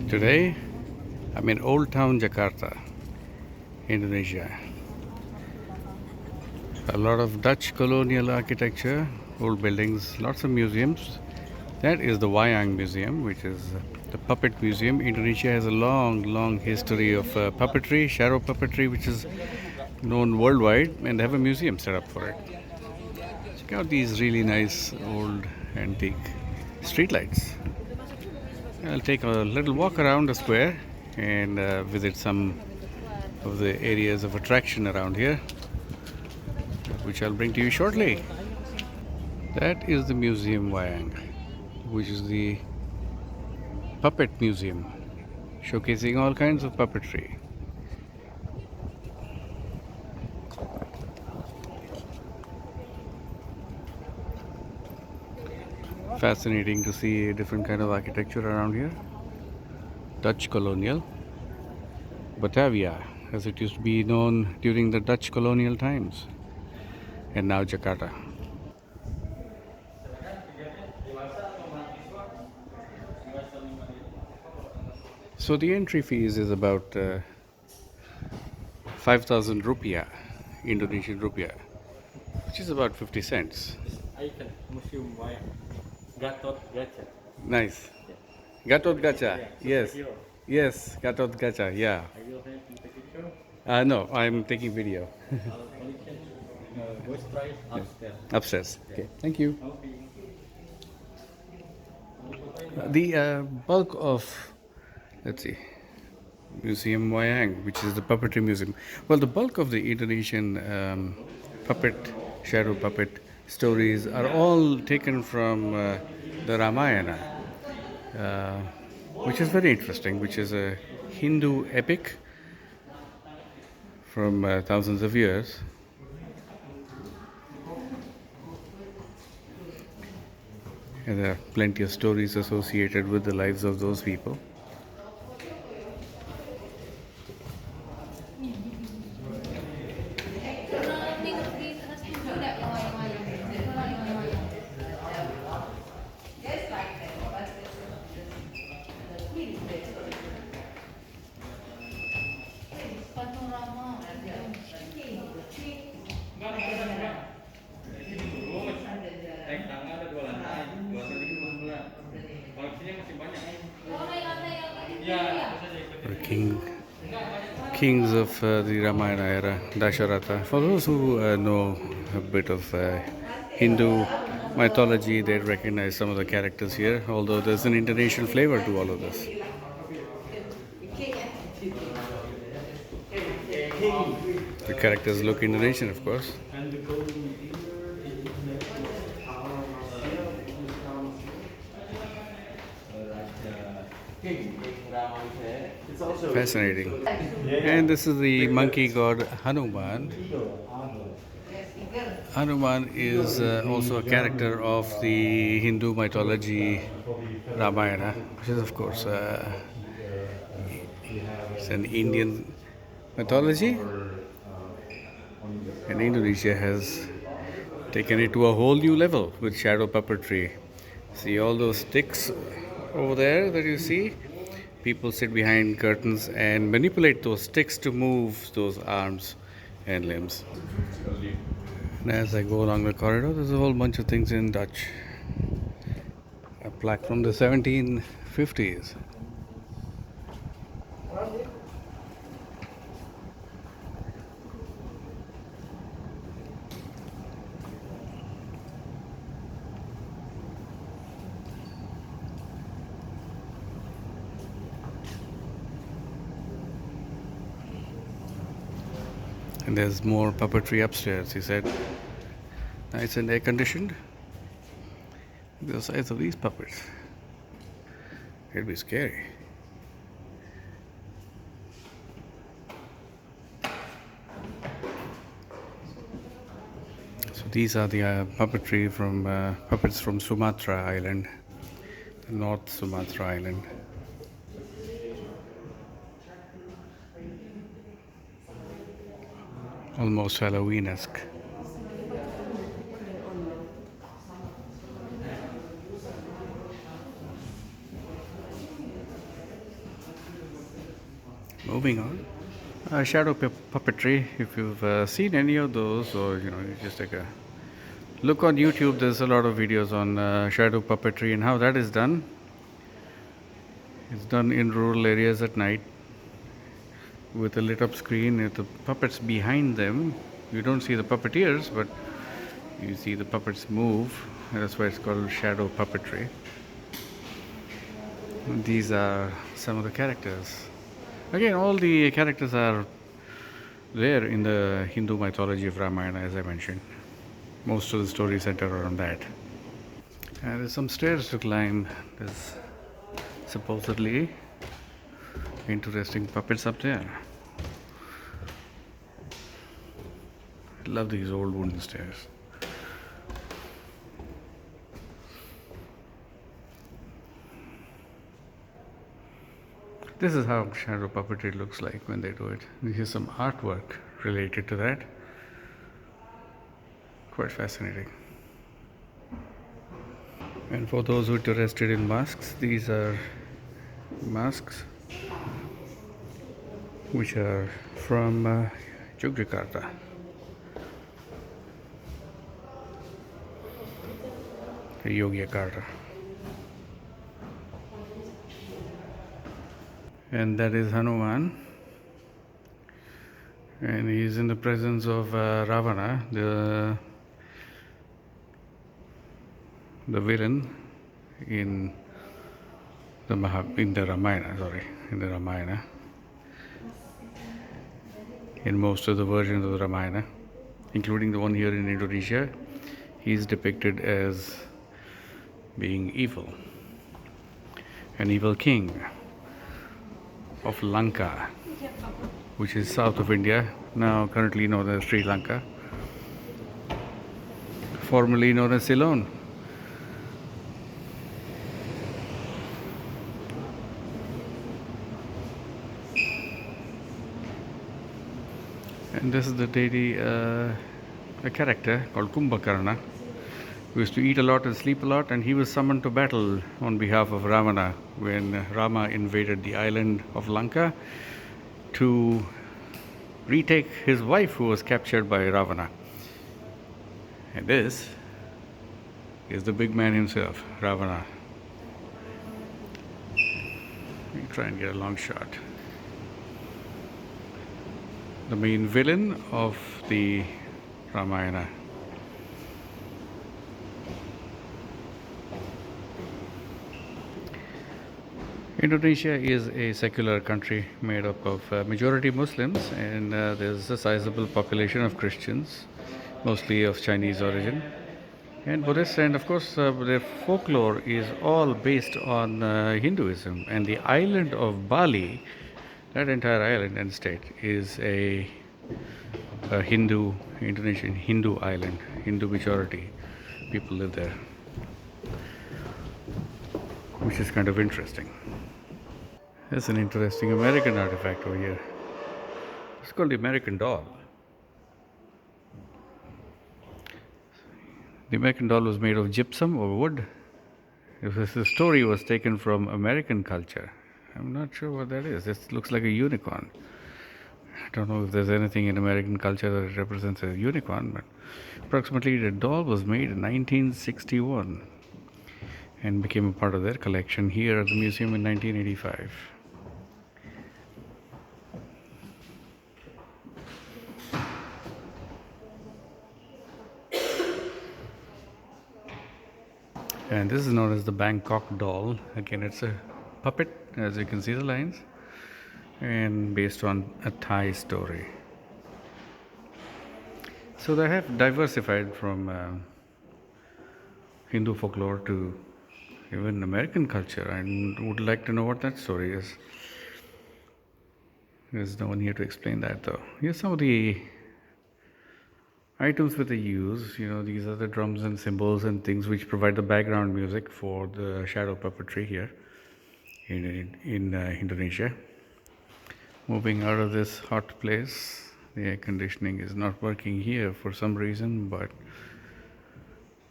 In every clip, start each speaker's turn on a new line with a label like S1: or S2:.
S1: Today, I'm in Old Town Jakarta, Indonesia. A lot of Dutch colonial architecture, old buildings, lots of museums. That is the Wayang Museum, which is the puppet museum. Indonesia has a long, long history of puppetry, shadow puppetry, which is known worldwide, and they have a museum set up for it. Check out these really nice old antique streetlights. I'll take a little walk around the square and visit some of the areas of attraction around here, which I'll bring to you shortly. That is the Museum Wayang, which is the puppet museum, showcasing all kinds of puppetry. Fascinating to see a different kind of architecture around here. Dutch colonial, Batavia, as it used to be known during the Dutch colonial times, and now Jakarta. So the entry fees is about 5,000 rupiah, Indonesian rupiah, which is about 50 cents.
S2: Icon Museum Wayang. Gatot Gacha.
S1: Nice. Gatot Gacha.
S2: Yeah,
S1: Yes.
S2: superhero.
S1: Yes, Gatot Gacha. Yeah.
S2: Are you okay to take a picture?
S1: No, I'm taking video.
S2: Our collection. Go straight upstairs.
S1: Upstairs. Okay. Thank you.
S2: Okay.
S1: The bulk of, let's see, Museum Wayang, which is the puppetry museum. Well, the bulk of the Indonesian puppet, shadow puppet stories are all taken from the Ramayana, uh, which is very interesting, which is a Hindu epic from thousands of years. And there are plenty of stories associated with the lives of those people. The kings of the Ramayana era, Dasharatha. For those who know a bit of Hindu mythology, they'd recognize some of the characters here, although there's an Indonesian flavor to all of this. The characters look Indonesian, of course. Fascinating. And this is the monkey god Hanuman. Hanuman is also a character of the Hindu mythology Ramayana, which is, of course, it's an Indian mythology. And Indonesia has taken it to a whole new level with shadow puppetry. See all those sticks over there that you see? People sit behind curtains and manipulate those sticks to move those arms and limbs. And as I go along the corridor, there's a whole bunch of things in Dutch. A plaque from the 1750s. And there's more puppetry upstairs, he said. Nice and air conditioned. The size of these puppets. It'd be scary. So these are the puppetry from puppets from Sumatra Island, North Sumatra Island. Almost Halloween-esque. Moving on. Puppetry. If you've seen any of those, or you just take a look on YouTube, there's a lot of videos on shadow puppetry and how that is done. It's done in rural areas at night with a lit up screen with the puppets behind them. You don't see the puppeteers, but you see the puppets move. That's why it's called shadow puppetry. These are some of the characters. Again, all the characters are there in the Hindu mythology of Ramayana, as I mentioned. Most of the stories center around that. And there's some stairs to climb. There's supposedly interesting puppets up there. I love these old wooden stairs. This is how shadow puppetry looks like when they do it. Here's some artwork related to that. Quite fascinating. And for those who are interested in masks, these are masks which are from Yogyakarta. Yogyakarta. And that is Hanuman. And he is in the presence of Ravana, the villain in the Ramayana. In the Ramayana. In most of the versions of the Ramayana, including the one here in Indonesia, he is depicted as being evil, an evil king of Lanka, which is south of India, now currently known as Sri Lanka, formerly known as Ceylon. And this is the deity, a character called Kumbhakarna, who used to eat a lot and sleep a lot, and he was summoned to battle on behalf of Ravana when Rama invaded the island of Lanka to retake his wife who was captured by Ravana. And this is the big man himself, Ravana. Let me try and get a long shot. The main villain of the Ramayana. Indonesia is a secular country made up of majority Muslims, and there's a sizable population of Christians, mostly of Chinese origin, and Buddhists, and of course their folklore is all based on Hinduism. And the island of Bali, that entire island and state, is a Indonesian Hindu island, Hindu majority people live there, which is kind of interesting. That's an interesting American artifact over here. It's called the American doll. The American doll was made of gypsum or wood. The story was taken from American culture. I'm not sure what that is. It looks like a unicorn. I don't know if there's anything in American culture that represents a unicorn, but approximately the doll was made in 1961 and became a part of their collection here at the museum in 1985. And this is known as the Bangkok doll. Again, it's a puppet, as you can see the lines, and based on a Thai story. So they have diversified from Hindu folklore to even American culture. I would like to know what that story is. There's no one here to explain that though. Here's some of the items that they use. These are the drums and cymbals and things which provide the background music for the shadow puppetry here in Indonesia. Moving out of this hot place, the air conditioning is not working here for some reason, but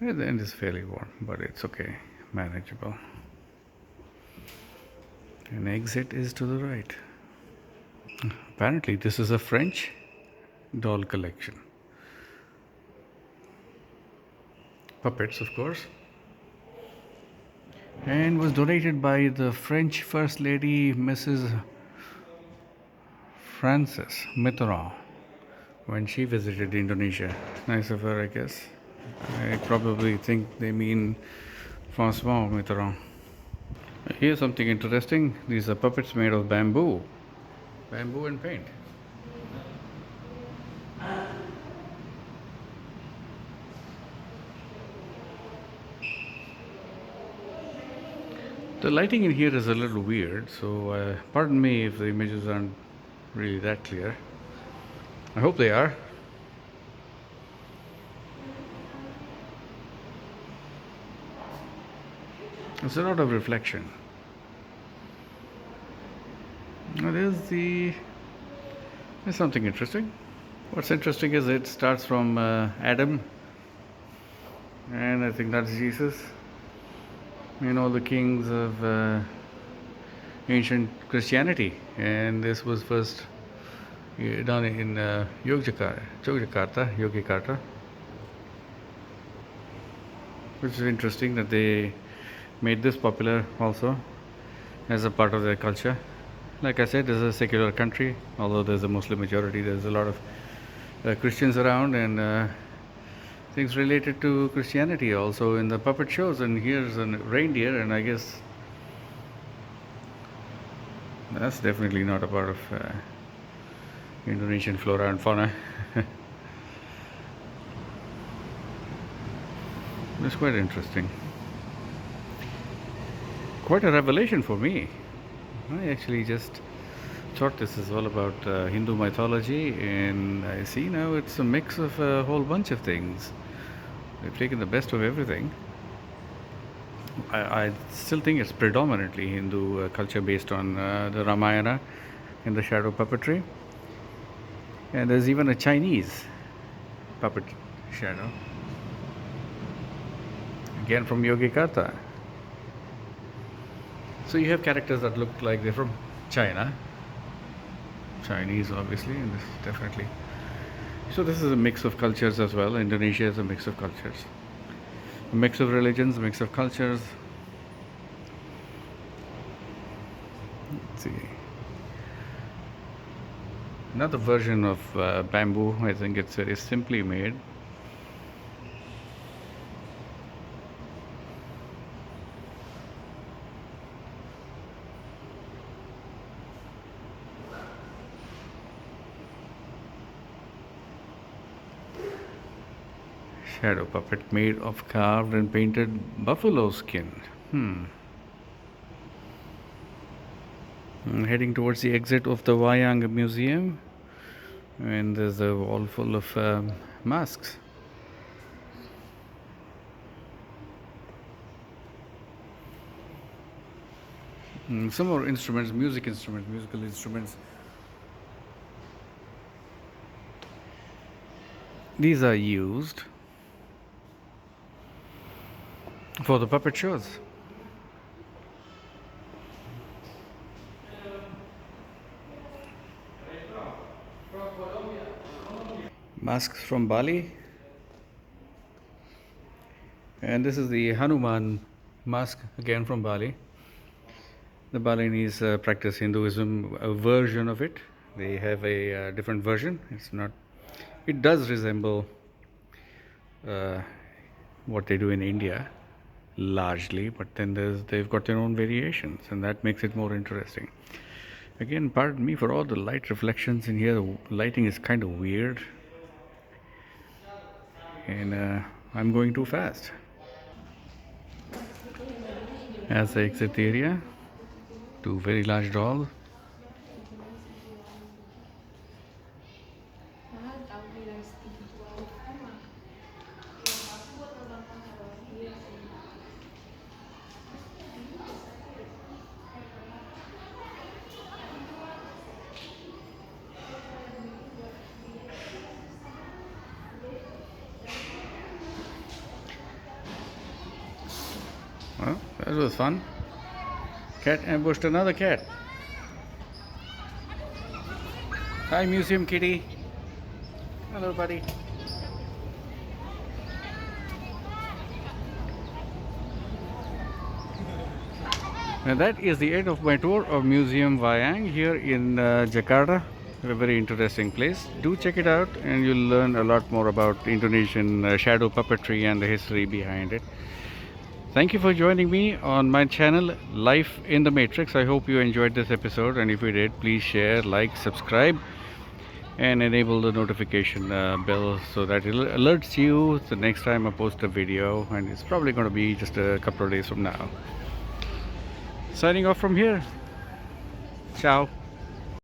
S1: at the end is fairly warm, but it's okay, manageable. An exit is to the right. Apparently, this is a French doll collection. Puppets, of course. And was donated by the French First Lady Mrs. Frances Mitterrand when she visited Indonesia. Nice of her, I guess. I probably think they mean Francois Mitterrand. Here's something interesting. These are puppets made of bamboo and paint. The lighting in here is a little weird, so pardon me if the images aren't really that clear. I hope they are. There's a lot of reflection. Now there's something interesting. What's interesting is it starts from Adam, and I think that's Jesus, and all the kings of ancient Christianity. And this was first done in Yogyakarta, which is interesting that they made this popular also as a part of their culture. Like I said, this is a secular country, although there's a Muslim majority. There's a lot of Christians around, and things related to Christianity also in the puppet shows. And here's a reindeer, and I guess that's definitely not a part of Indonesian flora and fauna. It's quite interesting. Quite a revelation for me. I actually just thought this is all about Hindu mythology, and I see now it's a mix of a whole bunch of things. They've taken the best of everything. I still think it's predominantly Hindu culture based on the Ramayana and the shadow puppetry. And there's even a Chinese puppet shadow, again from Yogyakarta. So you have characters that look like they're from China, Chinese obviously, and this definitely. So this is a mix of cultures as well. Indonesia is a mix of cultures, a mix of religions, a mix of cultures. Let's see. Another version of bamboo. I think it's very simply made. Shadow puppet made of carved and painted buffalo skin. Heading towards the exit of the Wayang Museum, and there's a wall full of masks. Some more instruments, musical instruments. These are used for the puppet shows. Masks from Bali, and this is the Hanuman mask again from Bali. The Balinese practice Hinduism, a version of it. They have a different version. It's not. It does resemble what they do in India, largely, but then they've got their own variations, and that makes it more interesting. Again, pardon me for all the light reflections in here. The lighting is kind of weird, and I'm going too fast. As I exit the area, two very large dolls. Well, that was fun. Cat ambushed another cat. Hi, Museum Kitty. Hello, buddy. And that is the end of my tour of Museum Wayang here in Jakarta. A very interesting place. Do check it out, and you'll learn a lot more about Indonesian shadow puppetry and the history behind it. Thank you for joining me on my channel Life in the Matrix. I hope you enjoyed this episode, and if you did, please share, like, subscribe, and enable the notification bell so that it alerts you the next time I post a video, and it's probably going to be just a couple of days from now. Signing off from here. Ciao.